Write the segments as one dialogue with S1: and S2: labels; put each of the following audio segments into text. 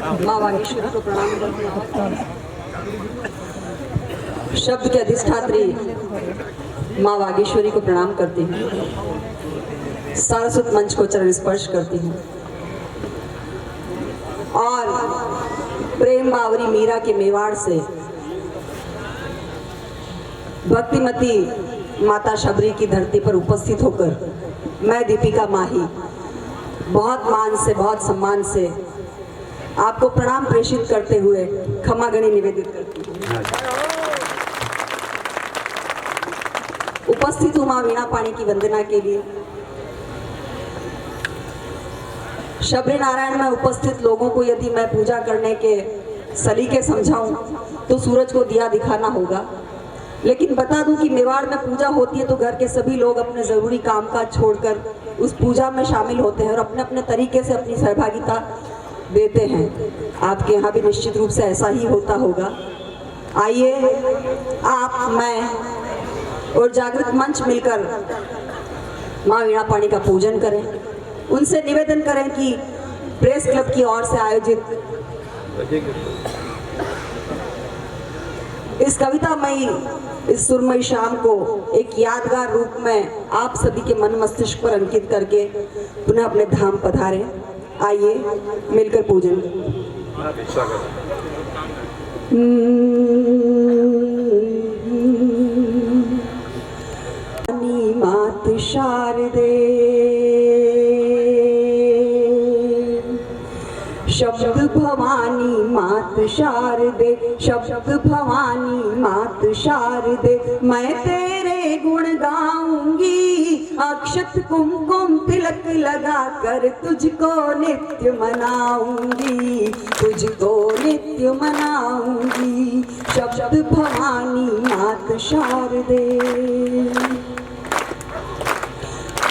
S1: माँ वागीश्वरी को प्रणाम करती हूँ। शब्द के अधिष्ठात्री माँ वागीश्वरी को प्रणाम करती हूँ। सारस्वत मंच को चरण स्पर्श करती हूँ और प्रेम बावरी मीरा के मेवाड़ से भक्तिमती माता शबरी की धरती पर उपस्थित होकर मैं दीपिका माही बहुत मान से, बहुत सम्मान से आपको प्रणाम प्रेषित करते हुए क्षमागणी निवेदित करती हूँ। उपस्थित हूँ माँ वीणा पाणी की वंदना के लिए। शबरी नारायण में उपस्थित लोगों को यदि मैं पूजा करने के सलीके समझाऊं तो सूरज को दिया दिखाना होगा, लेकिन बता दूं कि मेवाड़ में पूजा होती है तो घर के सभी लोग अपने ज़रूरी कामकाज छोड़कर उस पूजा में शामिल होते हैं और अपने अपने तरीके से अपनी सहभागिता देते हैं। आपके यहाँ भी निश्चित रूप से ऐसा ही होता होगा। आइए आप, मैं और जागृत मंच मिलकर माँ वीणा पाणी का पूजन करें। उनसे निवेदन करें कि प्रेस क्लब की ओर से आयोजित इस कवितामयी, इस सुरमई शाम को एक यादगार रूप में आप सभी के मन मस्तिष्क पर अंकित करके पुनः अपने धाम पधारें। आइए मिलकर पूजन। मात शारदे शब्द भवानी मात शारदे, शब्द भवानी मात शारदे, मैं तेरे गुण गाऊंगी, अक्षत कुमकुम तिलक लगा कर तुझको नित्य मनाऊंगी, तुझको नित्य मनाऊंगी। शब्द भवानी मात शारदे।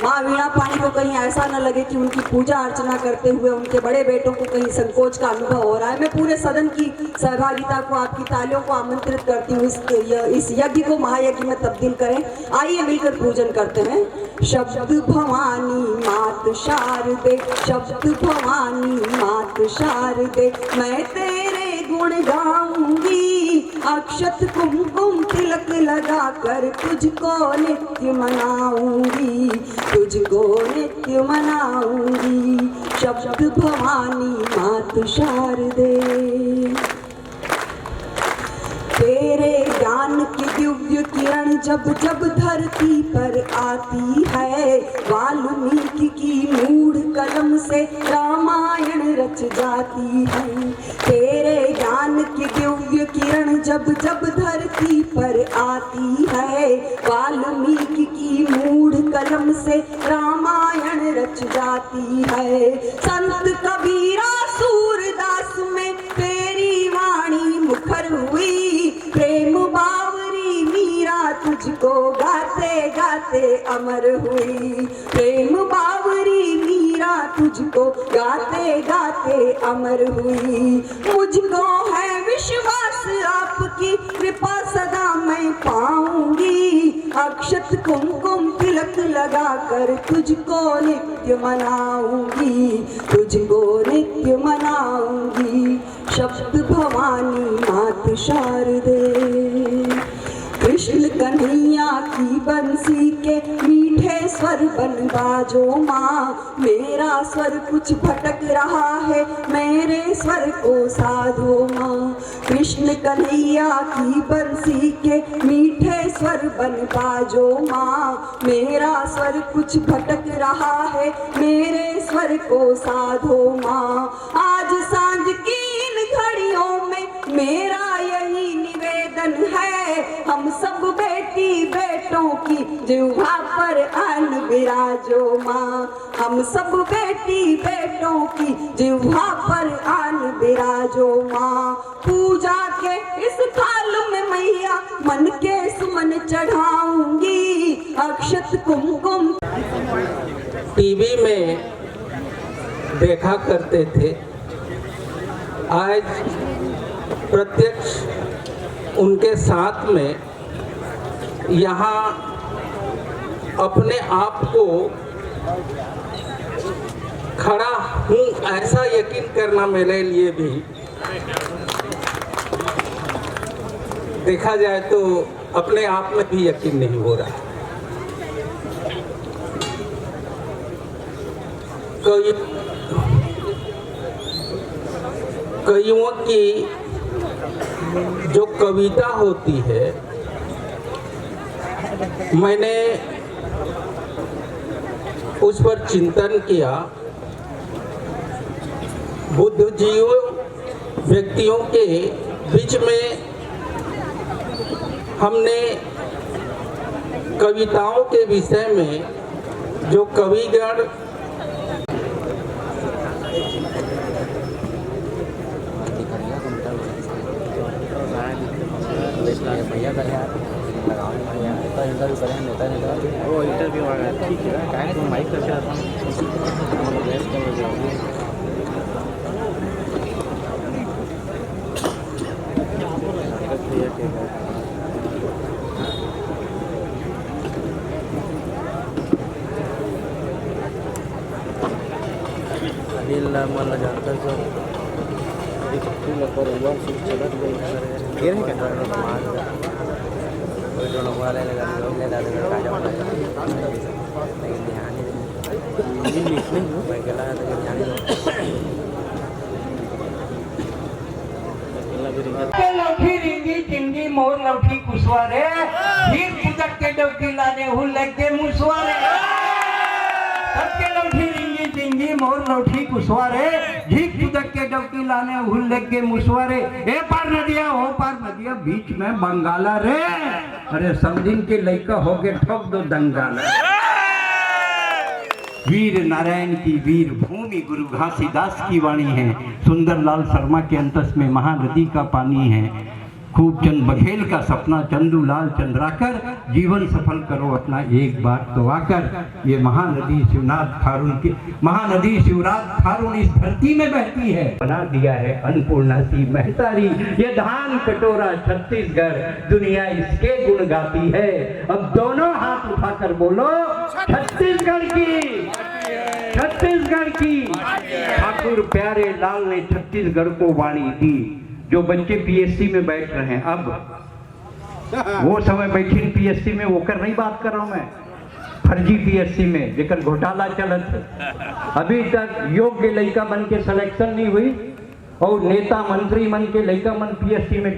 S1: माँ वीणा पाणी को कहीं ऐसा न लगे कि उनकी पूजा अर्चना करते हुए उनके बड़े बेटों को कहीं संकोच का अनुभव हो रहा है। मैं पूरे सदन की सहभागिता को, आपकी तालियों को आमंत्रित करती हूँ इस यज्ञ को महायज्ञ में तब्दील करें। आइए मिलकर पूजन करते हैं। शब्द भवानी मात शारदे, शब्द भवानी मात शारदे, मैं तेरे गुण गाऊंगी, अक्षत कुमकुम तिलक लगा कर तुझको नित्य मनाऊंगी, तुझको नित्य मनाऊंगी। शब्द भवानी मात शारदे। तेरे ज्ञान की दिव्य किरण जब जब धरती पर आती है, वाल्मीकि की मूढ़ कलम से रामायण रच जाती है। तेरे ज्ञान की दिव्य किरण जब जब धरती पर आती है, वाल्मीकि की मूढ़ कलम से रामायण रच जाती है। संत कबीरा सूरदास में तेरी वाणी मुखर हुई, प्रेम बावरी मीरा तुझको गाते गाते अमर हुई, प्रेम बावरी मीरा तुझको गाते गाते अमर हुई। मुझको है विश्वास आपकी कृपा सदा मैं पाऊंगी, अक्षत कुमकुम तिलक लगा कर तुझको नित्य मनाऊंगी, तुझको नित्य मनाऊंगी। शब्द भवानी मात शारदे। कृष्ण कन्हैया की बंसी के मीठे स्वर बन बाजो माँ, मेरा स्वर कुछ भटक रहा है, मेरे स्वर को साधो माँ। कृष्ण कन्हैया की बंसी के मीठे स्वर बन बाजो माँ, मेरा स्वर कुछ भटक रहा है, मेरे स्वर को साधो माँ। आज सांझ की इन घड़ियों में मेरा यही निवेदन है, हम सब बेटी बेटों की जिह्वा पर आन विराजो माँ, हम सब बेटी बेटों की जिह्वा पर आन विराजो माँ। पूजा के इस थाल में मैया मन के सुमन चढ़ाऊंगी, अक्षत कुमकुम।
S2: टीवी में देखा करते थे, आज प्रत्यक्ष उनके साथ में यहाँ अपने आप को खड़ा हूँ ऐसा यकीन करना मेरे लिए भी देखा जाए तो अपने आप में भी यकीन नहीं हो रहा। कवियों की जो कविता होती है, मैंने उस पर चिंतन किया। बुद्धिजीवी व्यक्तियों के बीच में हमने कविताओं के विषय में जो कविगण
S3: भैया करे यार लगाओ भैया तो इंटरव्यू करें नेता नेता वो इंटरव्यू आ गया ठीक है क्या है तुम माइक कर रहा अनिल मला जानता सर चलत गिर है क्या कोई जो लोग वाले लगा ले दादा का जाओ लेकिन ध्यान नहीं नहीं मैं गला तो ध्यान
S4: के लौठी रिंगी चिंगी मोर लौठी कुसवारे हीर पुजक के डोकी लाने हुल्ले के मुसवारे सबके लौठी रिंगी चिंगी मोर लौठी कुसवारे झीक पुजक के डोकी लाने हुल्ले के मुसवारे ए पार नदिया हो पार नदिया बीच में बंगाला रे अरे समझिन के लइका हो गए ठोक दो दंगाला। वीर नारायण की वीर भूमि गुरु घासीदास की वाणी है। सुंदरलाल शर्मा के अंतस में महानदी का पानी है। खूब चंद बघेल का सपना चंदूलाल चंद्राकर जीवन सफल करो अपना एक बार तो आकर। ये महानदी शिवनाथ खारून की महानदी शिवराज खारून इस धरती में बहती है। बना दिया है अन्नपूर्णा सी महतारी ये धान कटोरा छत्तीसगढ़ दुनिया इसके गुण गाती है। अब दोनों हाथ उठाकर बोलो छत्तीसगढ़ की छत्तीसगढ़ की। ठाकुर प्यारे लाल ने छत्तीसगढ़ को वाणी दी। जो बच्चे पीएससी में बैठ रहे हैं अब वो समय बैठी पीएससी में होकर नहीं बात कर रहा हूं मैं फर्जी पीएससी में जेकर घोटाला चलत है। अभी तक योग्य लड़का बन के सिलेक्शन नहीं हुई और नेता मंत्री मन के लड़का मन पीएससी में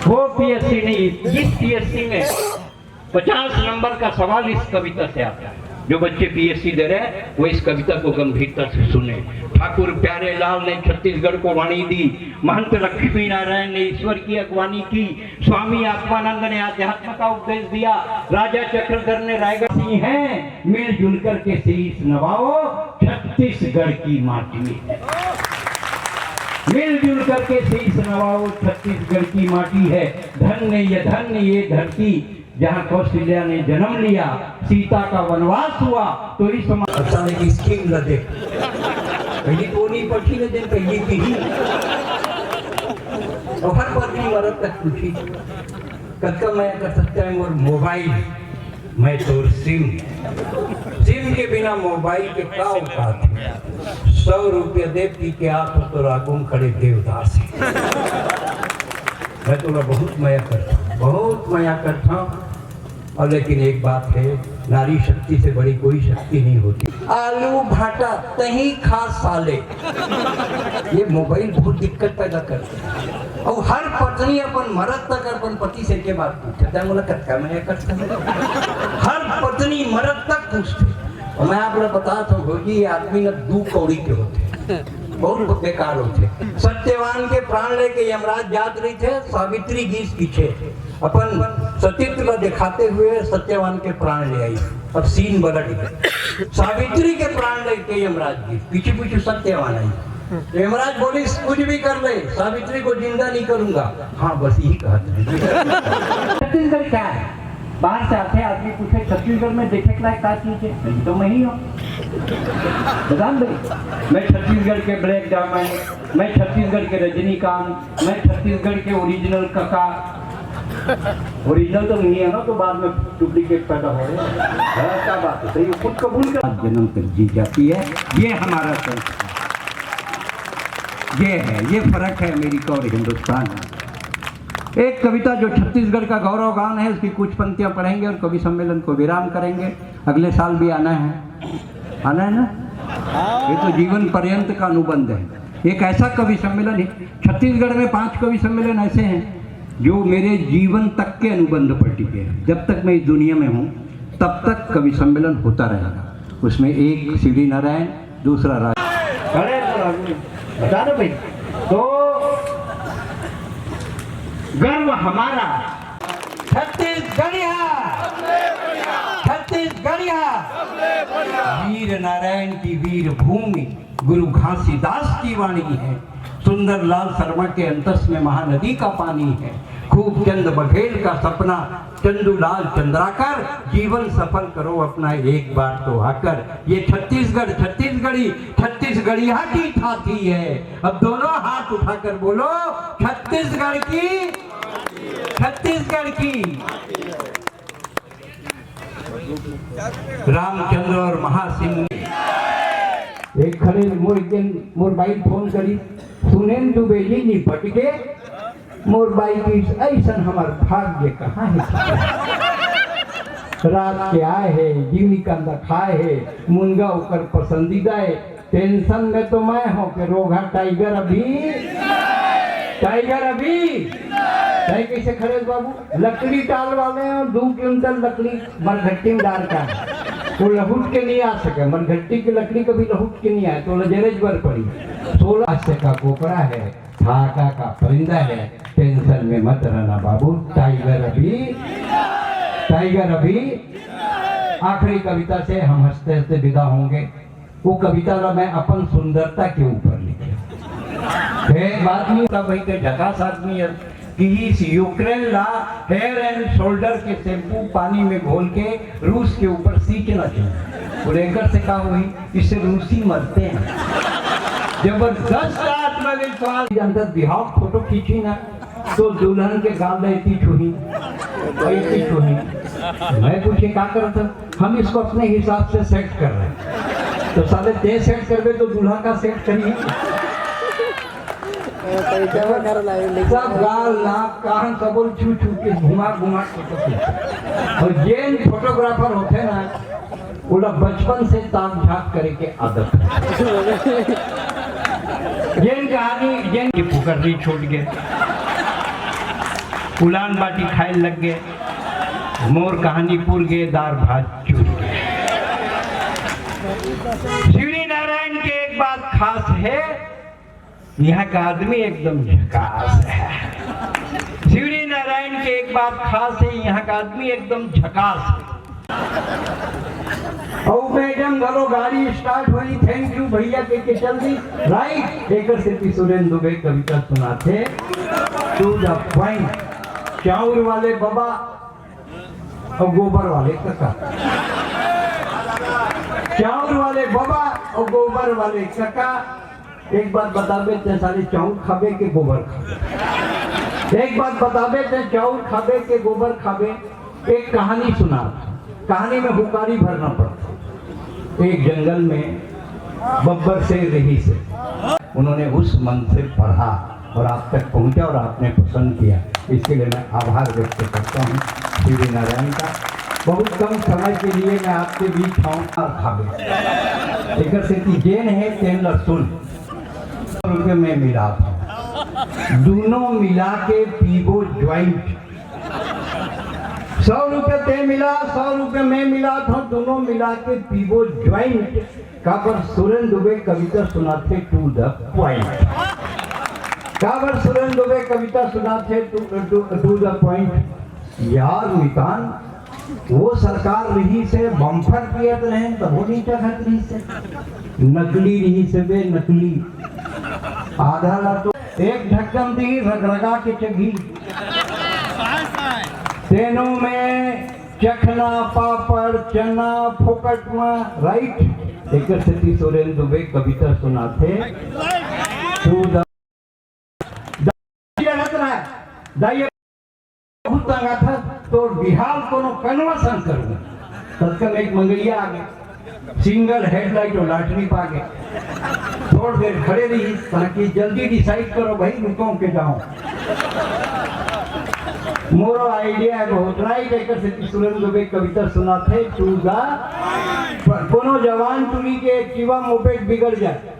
S4: वो पीएससी नहीं इस पीएससी में 50 नंबर का सवाल इस कविता से आता है। जो बच्चे पीएससी दे रहे हैं वो इस कविता को गंभीरता से सुने। ठाकुर प्यारे लाल ने छत्तीसगढ़ को वाणी दी। महंत लक्ष्मी नारायण ने ईश्वर की अगवानी की। स्वामी आत्मानंद ने अध्यात्म का उपदेश दिया। राजा चक्रधर ने रायगढ़ सिंह हैं मिलजुल कर के शीश नवाओ छत्तीसगढ़ की माटी है। मिलजुल करके शीश नवाओ छत्तीसगढ़ की माटी है। धन्य ये धरती जहाँ कौशल्या ने जन्म लिया। सीता का वनवास हुआ तो इस समाज की स्कीम ल देख पहली तो नहीं पढ़ी न दिन पहली पीढ़ी और हर पत्नी मरद तक पूछी कत्का मैं कर सकता है और मोबाइल मैं तो सिम के बिना मोबाइल के क्या औकात है। 100 रुपया दे पी के आप तो रागुम खड़े देवदास मैं तो बहुत माया करता हूँ और लेकिन एक बात है नारी शक्ति से बड़ी कोई शक्ति नहीं होती। आलू भाटा तही खा साले ये मोबाइल बहुत दिक्कत पैदा करता है और हर पत्नी अपन मरद तक अपन पति से के बात पूछता है कत्का मैं करता हर पत्नी मरद तक पूछते और मैं आप लोग बताता हूँ ये आदमी न 2 कौड़ी के होते बहुत बेकार होते। सत्यवान के प्राण लेके यमराज जात रही थे सावित्री गीस पीछे अपन सतीत्व दिखाते हुए सत्यवान के प्राण ले आई। अब सीन बदल गया। सावित्री के प्राण लेके यमराज गीस पीछे पीछे सत्यवान आई। यमराज बोली कुछ भी कर ले सावित्री को जिंदा नहीं करूंगा। हाँ बस यही कहते हैं। छत्तीसगढ़ क्या है बाहर से आते आदमी पूछे छत्तीसगढ़ में देखे के लायक क्या चीज है तो मैं ही हूँ बदाम भाई। मैं छत्तीसगढ़ के ब्लैक डायमंड मैं छत्तीसगढ़ के रजनीकांत मैं छत्तीसगढ़ के ओरिजिनल कका ओरिजिनल तो नहीं है ना, तो बाद में डुप्लीकेट पैदा हो रहे हैं। क्या बात है, सही खुद कबूल कर जन्म तक जी जाती है। ये हमारा संस्कार, ये है, ये फर्क है अमेरिका और हिंदुस्तान में। एक कविता जो छत्तीसगढ़ का गौरव गान है, उसकी कुछ पंक्तियां पढ़ेंगे और कवि सम्मेलन को विराम करेंगे। अगले साल भी आना है ना, ये तो जीवन पर्यंत का अनुबंध है। एक ऐसा कवि सम्मेलन है, छत्तीसगढ़ में 5 कवि सम्मेलन ऐसे हैं जो मेरे जीवन तक के अनुबंध पर टिके हैं। जब तक मैं इस दुनिया में हूँ तब तक कवि सम्मेलन होता रहेगा। उसमें एक सीढ़ी नारायण, दूसरा राज बता दो भाई। तो गर्व हमारा छत्तीसगढ़िया, छत्तीसगढ़िया, वीर नारायण की वीर भूमि गुरु घासीदास की वाणी है। सुंदर लाल शर्मा के अंतस में महानदी का पानी है। खूब चंद बघेल का सपना, चंदूलाल चंद्राकर, जीवन सफल करो अपना एक बार तो आकर। ये छत्तीसगढ़ छत्तीसगढ़ी छत्तीसगढ़िया की ठाठी है। अब दोनों हाथ उठाकर बोलो, छत्तीसगढ़ की, छत्तीसगढ़ की। रामचंद्र और महासिंह एक खड़े मोर बाई फोन करी, सुनेन दुबे जी निपट के मोर बाई की ऐसा हमार भाग्य कहाँ है। रात के आए है, जीवनी कंदा खाए है, मुनगा ऊपर पसंदीदा है। टेंशन में तो मैं हूँ कि रोगा टाइगर अभी, टाइगर अभी। कैसे खड़े बाबू, लकड़ी टाल वाले हैं और 2 क्विंटल लकड़ी मरघट्टी में डाल का है। वो लहुट के नहीं आ सके, मरघट्टी की लकड़ी कभी लहुट के नहीं आए तो लजरेज बर पड़ी। 16 का कोपरा है, ढाका का परिंदा है। टेंशन में मत रहना बाबू, टाइगर अभी, टाइगर अभी। आखिरी कविता से हम हंसते हंसते विदा होंगे। वो कविता मैं अपन सुंदरता के ऊपर लिखे। एक बात नहीं होता भाई के झकास आदमी है कि यूक्रेन ला हेयर एंड शोल्डर के शैम्पू पानी में घोल के रूस के ऊपर सींचना चाहिए। वो लेकर से कहा हुई, इससे रूसी मरते हैं। जबरदस्त आत्मविश्वास। अंदर बिहार फोटो खींची ना तो दुल्हन के गाल इतनी छुही, इतनी छुही। मैं पूछे क्या करता, हम इसको अपने हिसाब से सेट कर रहे हैं। तो साले दे सेट कर दे तो दूल्हा का सेट करिए। सब गाल नाक कान सबल छू छू के घुमा घुमा के। और जैन फोटोग्राफर होते ना, वो लोग बचपन से ताक झाक करे के आदत है। जैन कहानी, जैन की फुकरनी छूट गए, उलान बाटी खाए लग गए, मोर कहानी पुर गए, दार भात चूर गए। शिवरी नारायण के एक बात खास है, यहाँ का आदमी एकदम झकास है। शिवरी नारायण के एक बात खास है, यहाँ का आदमी एकदम झकास है। और मैडम घरो गाड़ी स्टार्ट हुई, थैंक यू भैया के चल दी राइट। एक से सुरेंद्र दुबे कविता सुनाते टू द पॉइंट। चाउर वाले बाबा और गोबर वाले काका, चाउर वाले बाबा और गोबर वाले काका। एक बात बताबे ते सारे चाउर खाबे के गोबर खाबे। एक बात बताबे ते चाउर खाबे के गोबर खाबे। एक कहानी सुना, कहानी में हुकारी भरना पड़ता। एक जंगल में बब्बर से रही से उन्होंने उस मन से पढ़ा और आप तक पहुंचा और आपने पसंद किया। इसके लिए मैं आभार व्यक्त करता हूँ शिवरी नारायण का। बहुत कम समय के लिए मैं आपके बीच हूँ। खाबे एक से जेन है तेन लहसुन रुपये में मिला था, दोनों मिला के पीबो ज्वाइंट। 100 रुपये ते मिला, 100 रुपये में मिला था, दोनों मिला के पीबो ज्वाइंट। काबर सुरेंद्र दुबे कविता सुनाते टू द पॉइंट। काबर सुरेंद्र दुबे कविता सुनाते टू द पॉइंट। यार मितान वो सरकार रही से बम्फर पियत रहे तो वो नहीं चाहत रही से, नकली रही से बे नकली। आधा ला तो एक ढक्कन दी रगरगा के चगी, तेनों में चखना पापड़ चना फोकट में राइट। एक से सुरेंद्र दुबे कविता सुनाते टू द बहुत तंगा था तो बिहार को कन्वर्सन करूँ तत्कल एक मंगैया आ गए सिंगल हेडलाइट और लाटरी पा गए थोड़ी देर खड़े रही ताकि जल्दी डिसाइड करो भाई रुको के जाओ मोरो आइडिया बहुत राइट एक से सुरेंद्र दुबे कविता सुना थे टू द कोनो जवान टूरी के जीवा मोपेट बिगड़ जाए